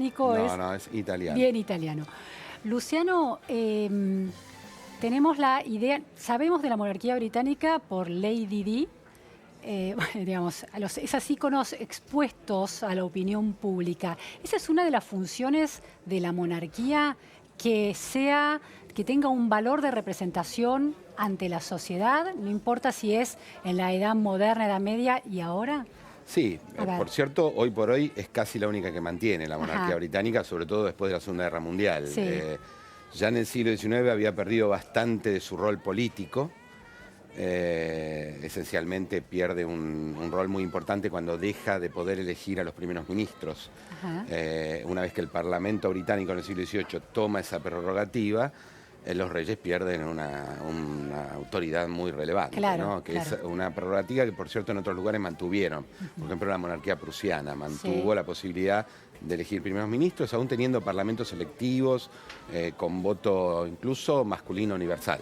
Nico No, es no, es italiano. bien italiano. Luciano, tenemos la idea, sabemos de la monarquía británica por Lady Di, digamos, esos íconos expuestos a la opinión pública. Esa es una de las funciones de la monarquía, que tenga un valor de representación ante la sociedad, no importa si es en la edad moderna, edad media y ahora. Sí, A ver. por cierto, hoy por hoy es casi la única que mantiene la monarquía Ajá. británica, sobre todo después de la Segunda Guerra Mundial. Sí. Ya en el siglo XIX había perdido bastante de su rol político. Esencialmente pierde un rol muy importante cuando deja de poder elegir a los primeros ministros. Ajá. Una vez que el Parlamento británico en el siglo XVIII toma esa prerrogativa, los reyes pierden una autoridad muy relevante, Claro, ¿no? Que claro. es una prerrogativa que, por cierto, en otros lugares mantuvieron. Por ejemplo, la monarquía prusiana mantuvo Sí. la posibilidad de elegir primeros ministros, aún teniendo parlamentos electivos, con voto incluso masculino universal.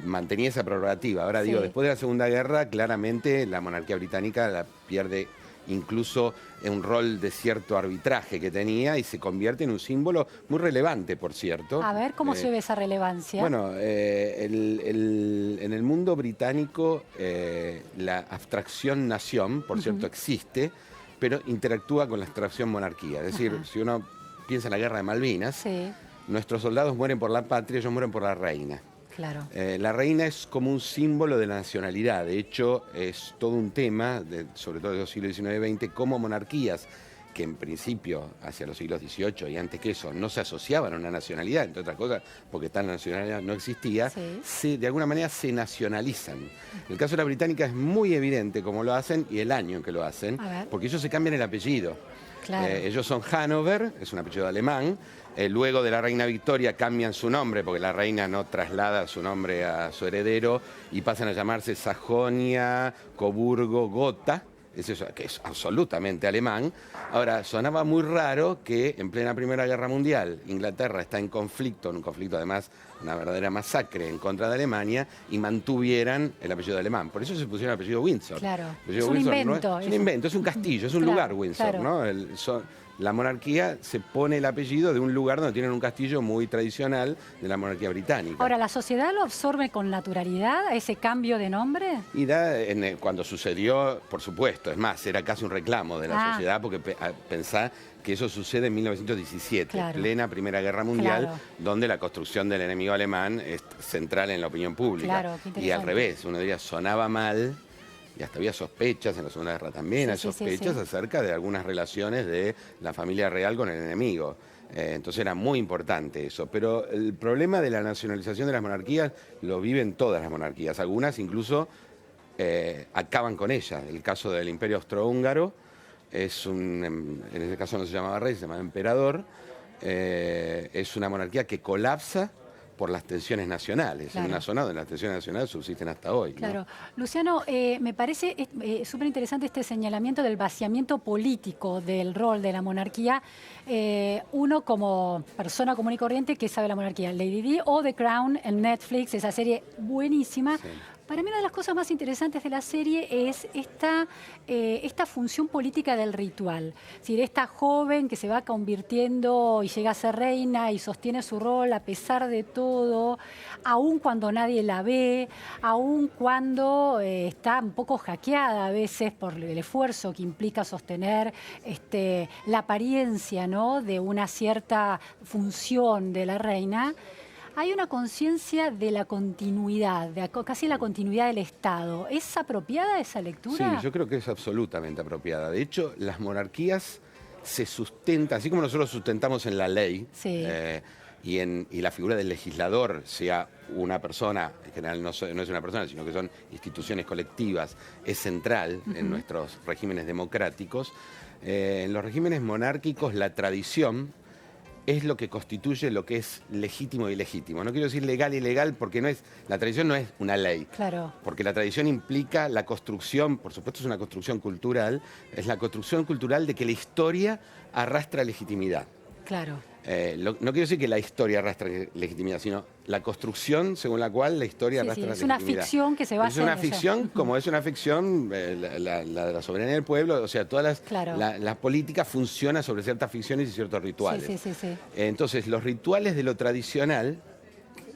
Mantenía esa prerrogativa. Ahora digo, Sí. después de la Segunda Guerra, claramente la monarquía británica la pierde incluso en un rol de cierto arbitraje que tenía y se convierte en un símbolo muy relevante, por cierto. A ver, ¿cómo se ve esa relevancia? Bueno, en el mundo británico la abstracción nación, por cierto, existe, pero interactúa con la abstracción monarquía. Es decir, si uno piensa en la guerra de Malvinas, Sí, nuestros soldados mueren por la patria, ellos mueren por la reina. claro. La reina es como un símbolo de la nacionalidad. De hecho, es todo un tema, sobre todo de los siglos XIX y XX, cómo monarquías que en principio, hacia los siglos XVIII y antes que eso, no se asociaban a una nacionalidad, entre otras cosas, porque tal nacionalidad no existía, Sí. de alguna manera se nacionalizan. El caso de la británica es muy evidente cómo lo hacen y el año en que lo hacen, A ver. porque ellos se cambian el apellido. Claro. Ellos son Hanover, es un apellido alemán. Luego de la reina Victoria cambian su nombre, porque la reina no traslada su nombre a su heredero, y pasan a llamarse Sajonia, Coburgo, Gotha, que es absolutamente alemán. Ahora, sonaba muy raro que en plena Primera Guerra Mundial Inglaterra está en un conflicto además, una verdadera masacre en contra de Alemania, y mantuvieran el apellido alemán. Por eso se pusieron el apellido Windsor. Claro. El apellido Es un Windsor invento. es un invento, es un castillo, es un Claro, lugar Windsor, claro. ¿no? La monarquía se pone el apellido de un lugar donde tienen un castillo muy tradicional de la monarquía británica. Ahora, ¿la sociedad lo absorbe con naturalidad, a ese cambio de nombre? Y cuando sucedió, por supuesto, es más, era casi un reclamo de la sociedad, porque pensá que eso sucede en 1917, Claro. plena Primera Guerra Mundial, Claro. donde la construcción del enemigo alemán es central en la opinión pública. Claro, qué interesante. Y al revés, uno diría, sonaba mal. Y hasta había sospechas, en la Segunda Guerra también, hay sospechas acerca de algunas relaciones de la familia real con el enemigo. Entonces era muy importante eso. Pero el problema de la nacionalización de las monarquías lo viven todas las monarquías. Algunas incluso acaban con ellas. El caso del Imperio Austrohúngaro, en ese caso no se llamaba rey, se llamaba emperador. Es una monarquía que colapsa por las tensiones nacionales, Claro. en una zona donde las tensiones nacionales subsisten hasta hoy, ¿no? Claro. Luciano, me parece súper interesante este señalamiento del vaciamiento político del rol de la monarquía. Uno como persona común y corriente que sabe la monarquía, Lady Di o The Crown en Netflix, esa serie buenísima. Sí. Para mí una de las cosas más interesantes de la serie es esta función política del ritual. Es decir, esta joven que se va convirtiendo y llega a ser reina y sostiene su rol a pesar de todo, aun cuando nadie la ve, aun cuando está un poco hackeada a veces por el esfuerzo que implica sostener la apariencia, ¿no?, de una cierta función de la reina. Hay una conciencia de la continuidad, casi la continuidad del Estado. ¿Es apropiada esa lectura? Sí, yo creo que es absolutamente apropiada. De hecho, las monarquías se sustentan, así como nosotros sustentamos en la ley, Sí. Y la figura del legislador, sea una persona, en general no es una persona, sino que son instituciones colectivas, es central en nuestros regímenes democráticos. En los regímenes monárquicos la tradición es lo que constituye lo que es legítimo y ilegítimo. No quiero decir legal y ilegal porque la tradición no es una ley. Claro. Porque la tradición implica la construcción, por supuesto es una construcción cultural, es la construcción cultural de que la historia arrastra legitimidad. Claro. No quiero decir que la historia arrastra legitimidad, sino la construcción según la cual la historia arrastra legitimidad. Es una ficción que se basa en eso. Es una ficción, como es una ficción, la de la soberanía del pueblo, o sea, la política funciona sobre ciertas ficciones y ciertos rituales. Entonces, los rituales de lo tradicional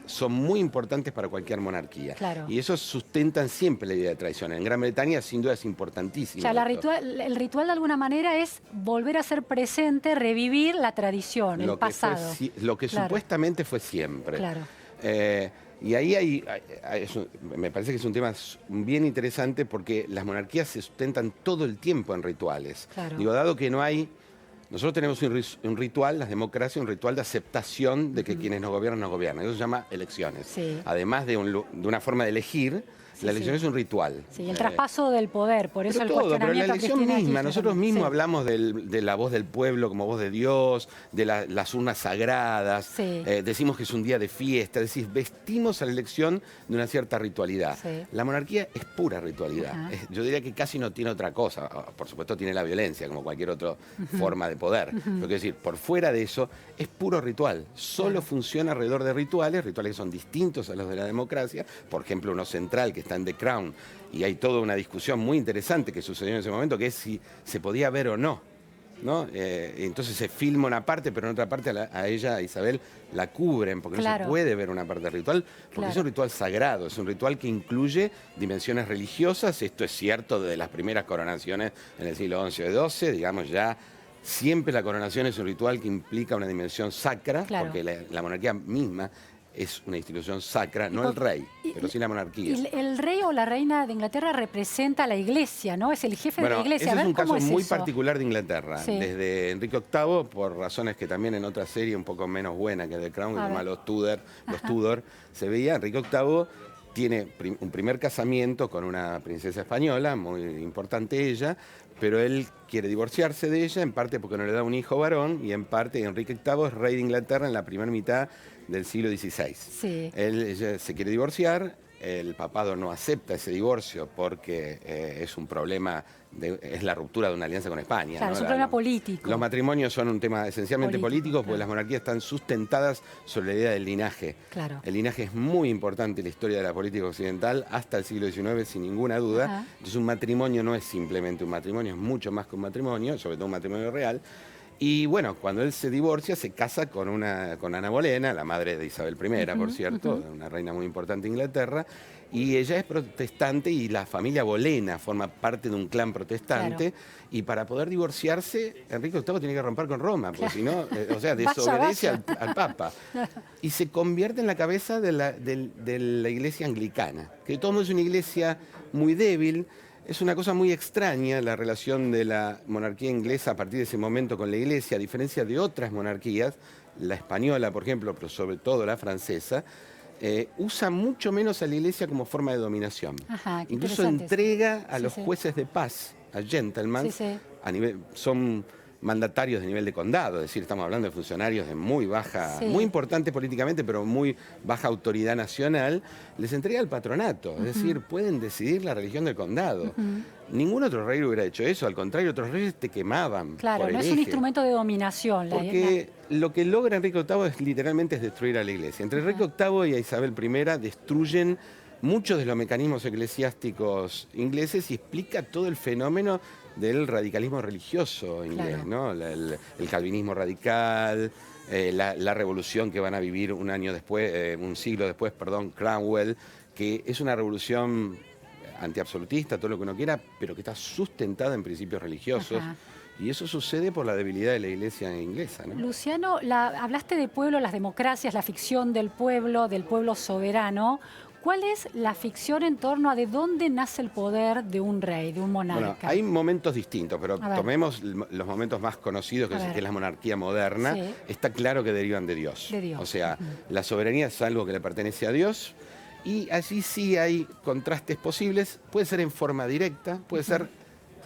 son muy importantes para cualquier monarquía. Claro. Y eso sustentan siempre la idea de tradición. En Gran Bretaña, sin duda, es importantísimo. O sea, el ritual de alguna manera es volver a ser presente, revivir la tradición, el pasado. Lo que supuestamente fue siempre. Claro. Y ahí me parece que es un tema bien interesante porque las monarquías se sustentan todo el tiempo en rituales. Claro. Digo, dado que no hay... Nosotros tenemos un ritual, las democracias, un ritual de aceptación de que quienes nos gobiernan. Eso se llama elecciones. Sí. Además de una forma de elegir, la elección es un ritual. Sí, el traspaso del poder, por eso el cuestionamiento. Pero la elección misma, nosotros mismos sí. hablamos de la voz del pueblo como voz de Dios, de las urnas sagradas, sí. Decimos que es un día de fiesta, es decir, vestimos a la elección de una cierta ritualidad. Sí. La monarquía es pura ritualidad. Yo diría que casi no tiene otra cosa. Por supuesto tiene la violencia, como cualquier otra forma de poder. Pero quiero decir, por fuera de eso, es puro ritual. Solo funciona alrededor de rituales que son distintos a los de la democracia. Por ejemplo, uno central que está en The Crown, y hay toda una discusión muy interesante que sucedió en ese momento, que es si se podía ver o no. Entonces se filma una parte, pero en otra parte a ella, a Isabel, la cubren, porque no se puede ver una parte del ritual, porque es un ritual sagrado, es un ritual que incluye dimensiones religiosas. Esto es cierto de las primeras coronaciones en el siglo XI o XII, digamos ya. Siempre la coronación es un ritual que implica una dimensión sacra, porque la monarquía misma es una institución sacra, no el rey, pero sí la monarquía. Y el rey o la reina de Inglaterra representa a la iglesia, ¿no? Es el jefe de la iglesia. Ese es un caso muy particular de Inglaterra. Sí. Desde Enrique VIII, por razones que también en otra serie un poco menos buena que The Crown, que se llama Los Tudor, se veía. Enrique VIII tiene un primer casamiento con una princesa española, muy importante ella, pero él quiere divorciarse de ella, en parte porque no le da un hijo varón, y en parte Enrique VIII es rey de Inglaterra en la primera mitad del siglo XVI. Sí. Ella se quiere divorciar, el papado no acepta ese divorcio porque es un problema, es la ruptura de una alianza con España. Claro, es un problema político. Los matrimonios son un tema esencialmente político, porque las monarquías están sustentadas sobre la idea del linaje. Claro. El linaje es muy importante en la historia de la política occidental hasta el siglo XIX, sin ninguna duda. Entonces un matrimonio no es simplemente un matrimonio, es mucho más que un matrimonio, sobre todo un matrimonio real. Y bueno, cuando él se divorcia, se casa con Ana Bolena, la madre de Isabel I, por cierto, una reina muy importante de Inglaterra, y ella es protestante y la familia Bolena forma parte de un clan protestante, y para poder divorciarse, Enrique VIII tiene que romper con Roma, porque si no, desobedece al Papa. Y se convierte en la cabeza de la iglesia anglicana, que de todos modos es una iglesia muy débil. Es una cosa muy extraña la relación de la monarquía inglesa a partir de ese momento con la Iglesia, a diferencia de otras monarquías, la española, por ejemplo, pero sobre todo la francesa, usa mucho menos a la Iglesia como forma de dominación. Incluso entrega a los jueces de paz, a gentlemen, son mandatarios de nivel de condado, es decir, estamos hablando de funcionarios de muy baja, muy importantes políticamente, pero muy baja autoridad nacional, les entrega el patronato, es decir, pueden decidir la religión del condado. Ningún otro rey hubiera hecho eso, al contrario, otros reyes te quemaban. Claro, no es un instrumento de dominación. Porque lo que logra Enrique VIII literalmente es destruir a la iglesia. Entre Enrique VIII y Isabel I destruyen muchos de los mecanismos eclesiásticos ingleses y explica todo el fenómeno del radicalismo religioso inglés, ¿no? El calvinismo radical, la revolución que van a vivir un siglo después, Cromwell, que es una revolución antiabsolutista, todo lo que uno quiera, pero que está sustentada en principios religiosos. Y eso sucede por la debilidad de la iglesia inglesa, ¿no? Luciano, hablaste de pueblo, las democracias, la ficción del pueblo soberano. ¿Cuál es la ficción en torno a de dónde nace el poder de un rey, de un monarca? Bueno, hay momentos distintos, pero tomemos los momentos más conocidos, que es la monarquía moderna. Está claro que derivan de Dios. O sea, la soberanía es algo que le pertenece a Dios, y allí sí hay contrastes posibles. Puede ser en forma directa, puede ser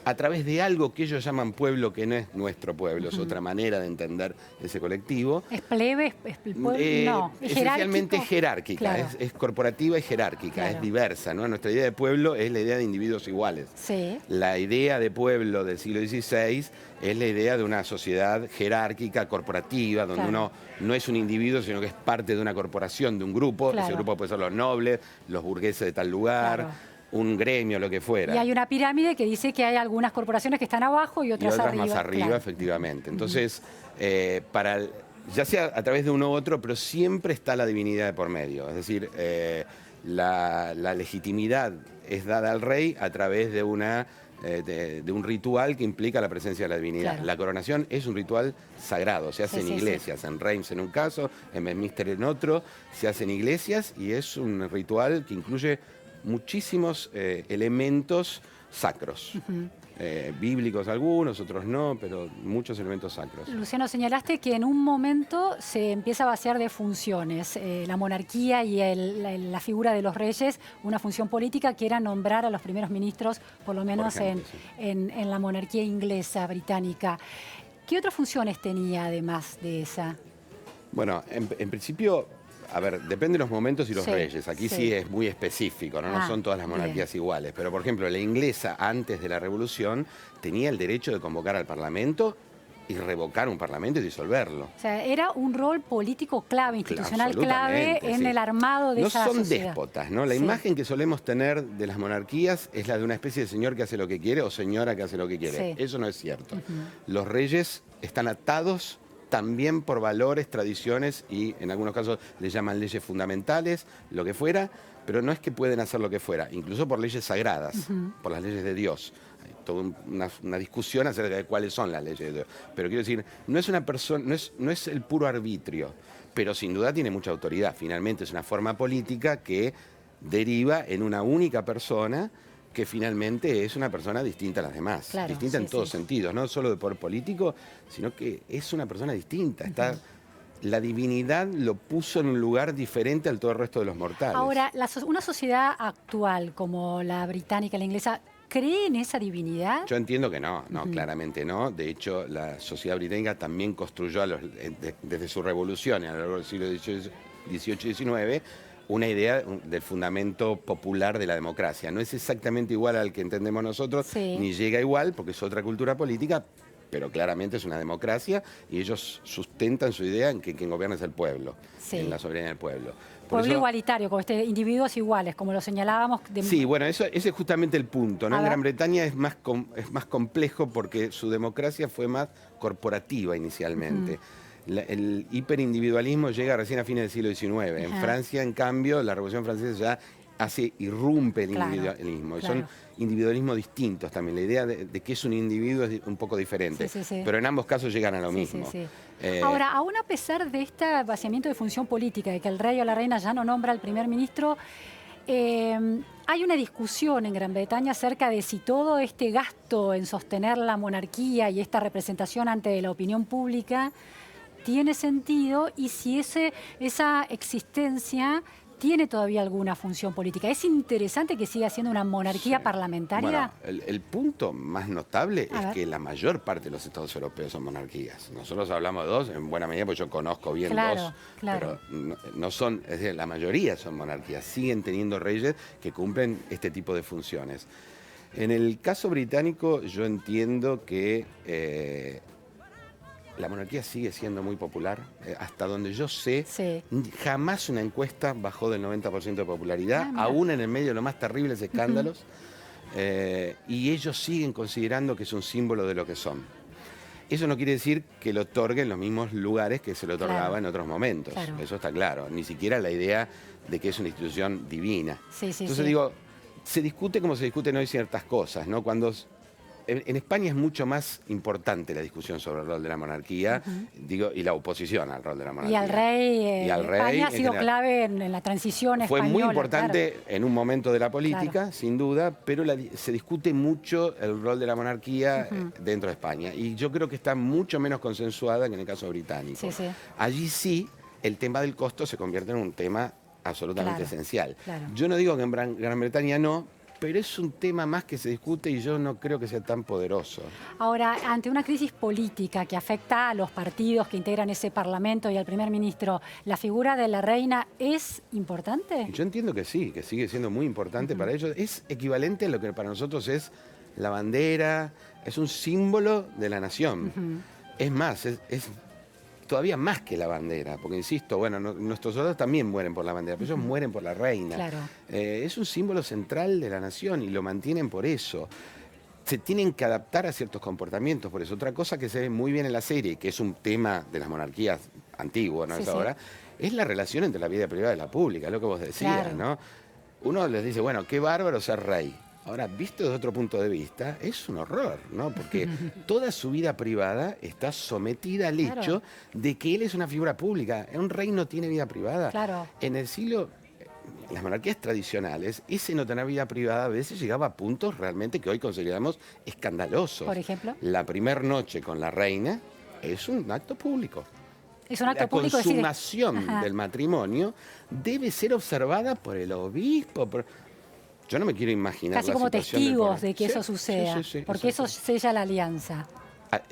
a través de algo que ellos llaman pueblo, que no es nuestro pueblo, es otra manera de entender ese colectivo. ¿Es plebe? ¿Es pueblo? No, ¿es esencialmente jerárquica, claro. es corporativa y jerárquica, Claro. es diversa, ¿no? Nuestra idea de pueblo es la idea de individuos iguales. Sí. La idea de pueblo del siglo XVI es la idea de una sociedad jerárquica, corporativa, donde uno no es un individuo, sino que es parte de una corporación, de un grupo. Claro. Ese grupo puede ser los nobles, los burgueses de tal lugar. Claro. Un gremio, lo que fuera. Y hay una pirámide que dice que hay algunas corporaciones que están abajo y otras arriba. Más arriba, claro. efectivamente. Entonces, ya sea a través de uno u otro, pero siempre está la divinidad de por medio. Es decir, la legitimidad es dada al rey a través de de un ritual que implica la presencia de la divinidad. Claro. La coronación es un ritual sagrado, se hace en iglesias, en Reims en un caso, en Westminster en otro, se hace en iglesias y es un ritual que incluye muchísimos elementos sacros. Bíblicos algunos, otros no, pero muchos elementos sacros. Luciano, señalaste que en un momento se empieza a vaciar de funciones. La monarquía y la figura de los reyes, una función política que era nombrar a los primeros ministros, por lo menos por ejemplo, en la monarquía inglesa, británica. ¿Qué otras funciones tenía además de esa? Bueno, en principio, a ver, depende de los momentos y los reyes. Aquí sí es muy específico, ¿no? No son todas las monarquías iguales. Pero, por ejemplo, la inglesa, antes de la Revolución, tenía el derecho de convocar al Parlamento y revocar un Parlamento y disolverlo. O sea, era un rol político clave, institucional clave en el armado de esa sociedad. No son déspotas, ¿no? La imagen que solemos tener de las monarquías es la de una especie de señor que hace lo que quiere o señora que hace lo que quiere. Eso no es cierto. Los reyes están atados también por valores, tradiciones y en algunos casos les llaman leyes fundamentales, lo que fuera, pero no es que pueden hacer lo que fuera, incluso por leyes sagradas, por las leyes de Dios. Hay toda una discusión acerca de cuáles son las leyes de Dios. Pero quiero decir, no es una persona, no es el puro arbitrio, pero sin duda tiene mucha autoridad. Finalmente es una forma política que deriva en una única persona que finalmente es una persona distinta a las demás, distinta en todos sentidos, no solo de poder político, sino que es una persona distinta. La divinidad lo puso en un lugar diferente al todo el resto de los mortales. Ahora, una sociedad actual como la británica, la inglesa, ¿cree en esa divinidad? Yo entiendo que no, claramente no. De hecho, la sociedad británica también construyó desde su revolución a lo largo del siglo XVIII y XIX una idea del fundamento popular de la democracia. No es exactamente igual al que entendemos nosotros, ni llega igual, porque es otra cultura política, pero claramente es una democracia y ellos sustentan su idea en que quien gobierna es el pueblo, en la soberanía del pueblo. Pueblo igualitario, como individuos iguales, como lo señalábamos. Sí, bueno, ese es justamente el punto, ¿no? En Gran Bretaña es más complejo porque su democracia fue más corporativa inicialmente. El hiperindividualismo llega recién a fines del siglo XIX. En Francia, en cambio, la Revolución Francesa ya irrumpe el individualismo. Son individualismos distintos también. La idea de que es un individuo es un poco diferente. Pero en ambos casos llegan a lo mismo. Ahora, aún a pesar de este vaciamiento de función política, de que el rey o la reina ya no nombra al primer ministro, hay una discusión en Gran Bretaña acerca de si todo este gasto en sostener la monarquía y esta representación ante la opinión pública tiene sentido y si esa existencia tiene todavía alguna función política. ¿Es interesante que siga siendo una monarquía parlamentaria? Bueno, el punto más notable es que la mayor parte de los estados europeos son monarquías. Nosotros hablamos de dos, en buena medida, porque yo conozco bien dos, pero no son, es decir, la mayoría son monarquías. Siguen teniendo reyes que cumplen este tipo de funciones. En el caso británico, yo entiendo que la monarquía sigue siendo muy popular. Hasta donde yo sé, jamás una encuesta bajó del 90% de popularidad, aún en el medio de los más terribles escándalos. Y ellos siguen considerando que es un símbolo de lo que son. Eso no quiere decir que lo otorguen en los mismos lugares que se lo otorgaba en otros momentos. Eso está claro. Ni siquiera la idea de que es una institución divina. Entonces digo, se discute como se discuten hoy ciertas cosas, ¿no? En España es mucho más importante la discusión sobre el rol de la monarquía, y la oposición al rol de la monarquía. Y al rey, España ha sido clave en la transición española. Fue muy importante en un momento de la política, sin duda, pero se discute mucho el rol de la monarquía dentro de España. Y yo creo que está mucho menos consensuada que en el caso británico. Allí sí, el tema del costo se convierte en un tema absolutamente esencial. Yo no digo que en Gran Bretaña no, pero es un tema más que se discute y yo no creo que sea tan poderoso. Ahora, ante una crisis política que afecta a los partidos que integran ese parlamento y al primer ministro, ¿la figura de la reina es importante? Yo entiendo que sí, que sigue siendo muy importante para ellos. Es equivalente a lo que para nosotros es la bandera, es un símbolo de la nación. Es más, es todavía más que la bandera, porque insisto, bueno, nuestros soldados también mueren por la bandera, pero ellos mueren por la reina. Claro. Es un símbolo central de la nación y lo mantienen por eso. Se tienen que adaptar a ciertos comportamientos, por eso. Otra cosa que se ve muy bien en la serie, que es un tema de las monarquías antiguas, ¿no? Ahora, es la relación entre la vida privada y la pública, lo que vos decías, ¿no? Uno les dice, bueno, qué bárbaro ser rey. Ahora, visto desde otro punto de vista, es un horror, ¿no? Porque toda su vida privada está sometida al hecho de que él es una figura pública. Un rey no tiene vida privada. Claro. En el siglo, las monarquías tradicionales, ese no tener vida privada a veces llegaba a puntos realmente que hoy consideramos escandalosos. Por ejemplo. La primera noche con la reina es un acto público. Es un acto público. La consumación del matrimonio debe ser observada por el obispo. Yo no me quiero imaginar casi como testigos de que eso suceda, porque eso sella la alianza.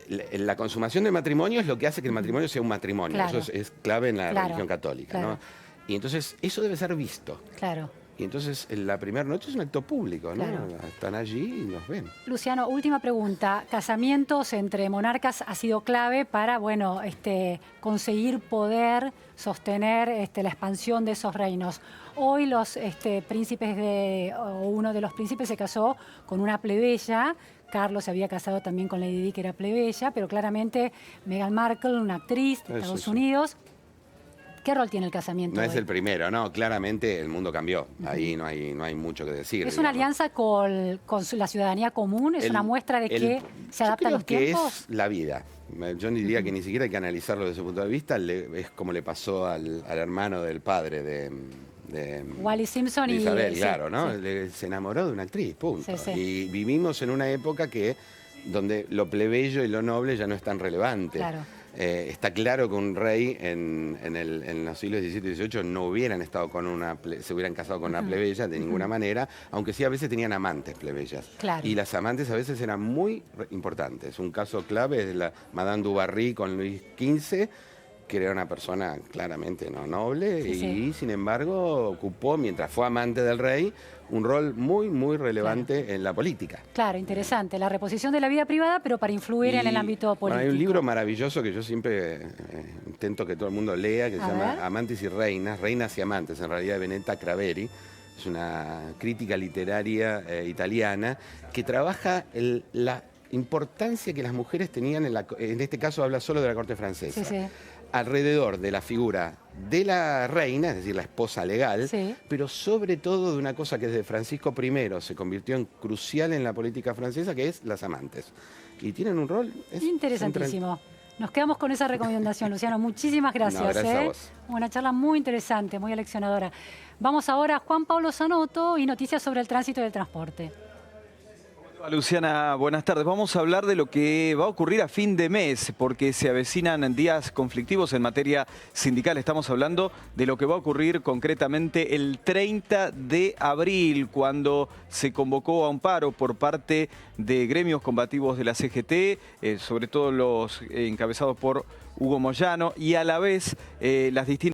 La consumación del matrimonio es lo que hace que el matrimonio sea un matrimonio. Claro. Eso es clave en la religión católica, claro. ¿no? Y entonces eso debe ser visto. Claro. Y entonces la primera noche es un acto público, ¿no? Claro. Están allí y nos ven. Luciano, última pregunta. Casamientos entre monarcas ha sido clave para, bueno, conseguir poder sostener la expansión de esos reinos. Hoy los príncipes o uno de los príncipes se casó con una plebeya. Carlos se había casado también con Lady Di, que era plebeya, pero claramente Meghan Markle, una actriz de Estados Unidos. ¿Qué rol tiene el casamiento No hoy? es el primero, no, claramente el mundo cambió. Ahí no hay mucho que decir. ¿Es una alianza con la ciudadanía común? ¿Es una muestra de que se adapta a los tiempos? Es la vida. Yo diría que ni siquiera hay que analizarlo desde ese punto de vista. Es como le pasó al hermano del padre de Wallis Simpson de Isabel, y claro, ¿no? Se enamoró de una actriz, punto. Y vivimos en una época donde lo plebeyo y lo noble ya no es tan relevante. Claro. Está claro que un rey en los siglos XVII y XVIII no hubieran estado se hubieran casado con una plebeya de ninguna manera, aunque sí a veces tenían amantes plebeyas. Claro. Y las amantes a veces eran muy importantes. Un caso clave es la Madame du Barry con Luis XV, que era una persona claramente no noble y sin embargo ocupó, mientras fue amante del rey, un rol muy, muy relevante en la política. Claro, interesante. La reposición de la vida privada, pero para influir en el ámbito político. Bueno, hay un libro maravilloso que yo siempre intento que todo el mundo lea, que se llama Amantes y Reinas, Reinas y Amantes, en realidad de Benedetta Craveri. Es una crítica literaria italiana que trabaja la importancia que las mujeres tenían, en este caso habla solo de la corte francesa. Alrededor de la figura de la reina, es decir, la esposa legal, pero sobre todo de una cosa que desde Francisco I se convirtió en crucial en la política francesa, que es las amantes. Y tienen un rol interesantísimo. Nos quedamos con esa recomendación, Luciano. Muchísimas gracias. Gracias a vos. Una charla muy interesante, muy aleccionadora. Vamos ahora a Juan Pablo Zanotto y noticias sobre el tránsito y el transporte. Luciana, buenas tardes. Vamos a hablar de lo que va a ocurrir a fin de mes, porque se avecinan días conflictivos en materia sindical. Estamos hablando de lo que va a ocurrir concretamente el 30 de abril, cuando se convocó a un paro por parte de gremios combativos de la CGT, sobre todo los encabezados por Hugo Moyano, y a la vez las distintas